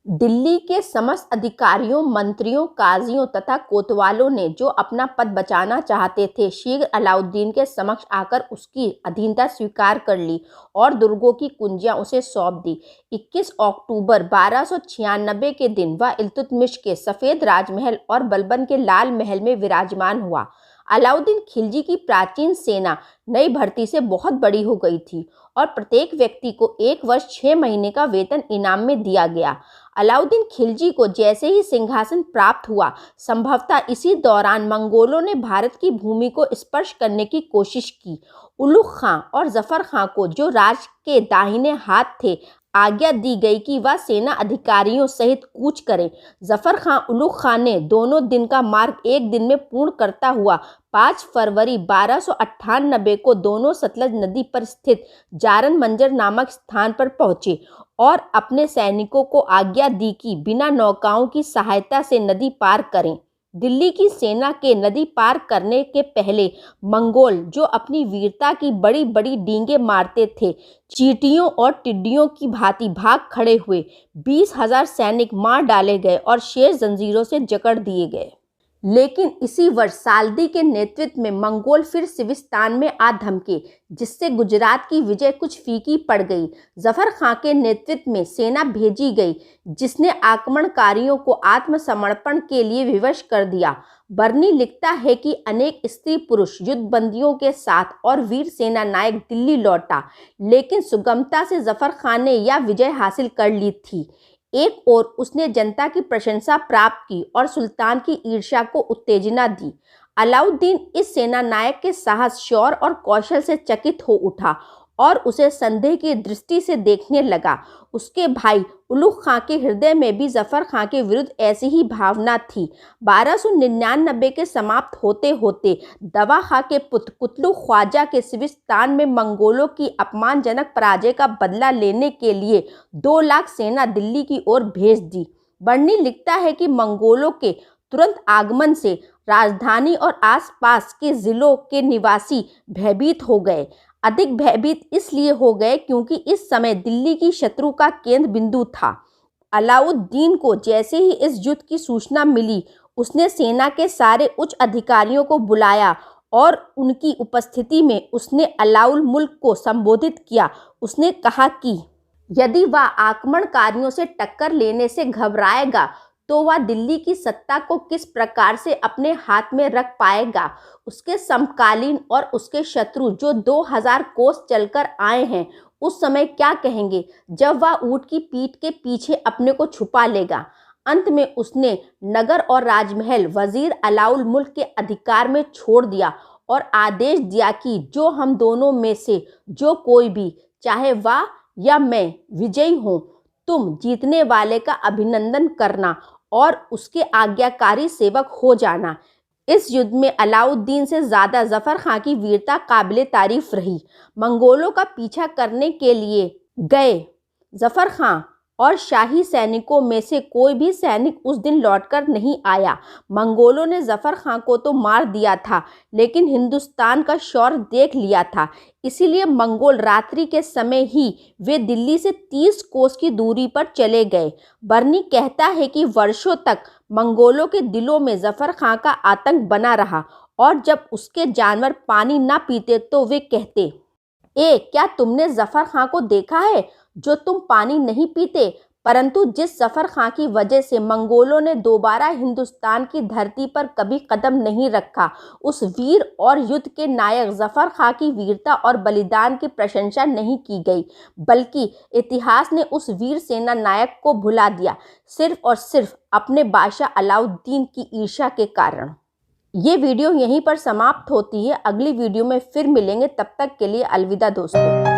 दिल्ली के समस्त अधिकारियों, मंत्रियों, काजियों तथा कोतवालों ने जो अपना पद बचाना चाहते थे, शीघ्र अलाउद्दीन के समक्ष आकर उसकी अधीनता स्वीकार कर ली और दुर्गों की कुंजियां उसे सौंप दी। 21 अक्टूबर 1296 के दिन वह इल्तुतमिश के सफ़ेद राजमहल और बलबन के लाल महल में विराजमान हुआ। अलाउद्दीन खिलजी की प्राचीन सेना नई भर्ती से बहुत बड़ी हो गई थी और प्रत्येक व्यक्ति को 1 वर्ष 6 महीने का वेतन इनाम में दिया गया। अलाउद्दीन खिलजी को जैसे ही सिंहासन प्राप्त हुआ, संभवतः इसी दौरान मंगोलों ने भारत की भूमि को स्पर्श करने की कोशिश की। उलुग खां और जफर खां को, जो राज के दाहिने हाथ थे, आज्ञा दी गई कि वह सेना अधिकारियों सहित कूच करें। जफर खां उलुग खां ने दोनों दिन का मार्ग एक दिन में पूर्ण करता हुआ 5 फरवरी 1298 को दोनों सतलज नदी पर स्थित जारन मंजर नामक स्थान पर पहुंचे और अपने सैनिकों को आज्ञा दी कि बिना नौकाओं की सहायता से नदी पार करें। दिल्ली की सेना के नदी पार करने के पहले मंगोल, जो अपनी वीरता की बड़ी बड़ी डींगे मारते थे, चींटियों और टिड्डियों की भांति भाग खड़े हुए। 20,000 सैनिक मार डाले गए और शेष जंजीरों से जकड़ दिए गए। लेकिन इसी वर्ष साल्दी के नेतृत्व में मंगोल फिर सिविस्तान में आ धमके, जिससे गुजरात की विजय कुछ फीकी पड़ गई। जफर खां के नेतृत्व में सेना भेजी गई, जिसने आक्रमणकारियों को आत्मसमर्पण के लिए विवश कर दिया। बर्नी लिखता है कि अनेक स्त्री पुरुष युद्धबंदियों के साथ और वीर सेना नायक दिल्ली लौटा, लेकिन सुगमता से जफर खां ने यह विजय हासिल कर ली थी। एक ओर उसने जनता की प्रशंसा प्राप्त की और सुल्तान की ईर्ष्या को उत्तेजना दी। अलाउद्दीन इस सेना नायक के साहस, शौर्य और कौशल से चकित हो उठा और उसे संदेह की दृष्टि से देखने लगा। उसके भाई उलुग खां के हृदय में भी जफर खां के विरुद्ध ऐसी ही भावना थी। 1299 के समाप्त होते होते दवा खां के पुत्र कुतलू ख्वाजा के सिविस्तान में मंगोलों की अपमानजनक पराजय का बदला लेने के लिए 2 लाख सेना दिल्ली की ओर भेज दी। बर्नी लिखता है कि मंगोलों के तुरंत आगमन से राजधानी और आसपास के जिलों के निवासी भयभीत हो गए। अधिक भयभीत इसलिए हो गए क्योंकि इस समय दिल्ली की शत्रु का केंद्र बिंदु था। अलाउद्दीन को जैसे ही इस युद्ध की सूचना मिली, उसने सेना के सारे उच्च अधिकारियों को बुलाया और उनकी उपस्थिति में उसने अलाउल मुल्क को संबोधित किया। उसने कहा कि यदि वह आक्रमणकारियों से टक्कर लेने से घबराएगा तो वह दिल्ली की सत्ता को किस प्रकार से अपने हाथ में रख पाएगा। उसके समकालीन और उसके शत्रु जो 2000 कोस चलकर आए हैं, उस समय क्या कहेंगे जब वह ऊंट की पीठ के पीछे अपने को छुपा लेगा। अंत में उसने नगर और राजमहल वजीर अलाउल मुल्क के अधिकार में छोड़ दिया और आदेश दिया कि जो हम दोनों में से जो कोई भी, चाहे वह या मैं, विजयी हो, तुम जीतने वाले का अभिनंदन करना और उसके आज्ञाकारी सेवक हो जाना। इस युद्ध में अलाउद्दीन से ज़्यादा जफर खां की वीरता काबिले तारीफ रही। मंगोलों का पीछा करने के लिए गए जफर खां और शाही सैनिकों में से कोई भी सैनिक उस दिन लौटकर नहीं आया। मंगोलों ने जफर खां को तो मार दिया था, लेकिन हिंदुस्तान का शौर्य देख लिया था। इसीलिए मंगोल रात्रि के समय ही वे दिल्ली से 30 कोस की दूरी पर चले गए। बर्नी कहता है कि वर्षों तक मंगोलों के दिलों में जफर खां का आतंक बना रहा और जब उसके जानवर पानी न पीते तो वे कहते, क्या तुमने जफर खां को देखा है जो तुम पानी नहीं पीते। परंतु जिस जफर खां की वजह से मंगोलों ने दोबारा हिंदुस्तान की धरती पर कभी कदम नहीं रखा, उस वीर और युद्ध के नायक जफर खां की वीरता और बलिदान की प्रशंसा नहीं की गई, बल्कि इतिहास ने उस वीर सेना नायक को भुला दिया, सिर्फ और सिर्फ अपने बादशाह अलाउद्दीन की ईर्ष्या के कारण। ये वीडियो यहीं पर समाप्त होती है। अगली वीडियो में फिर मिलेंगे, तब तक के लिए अलविदा दोस्तों।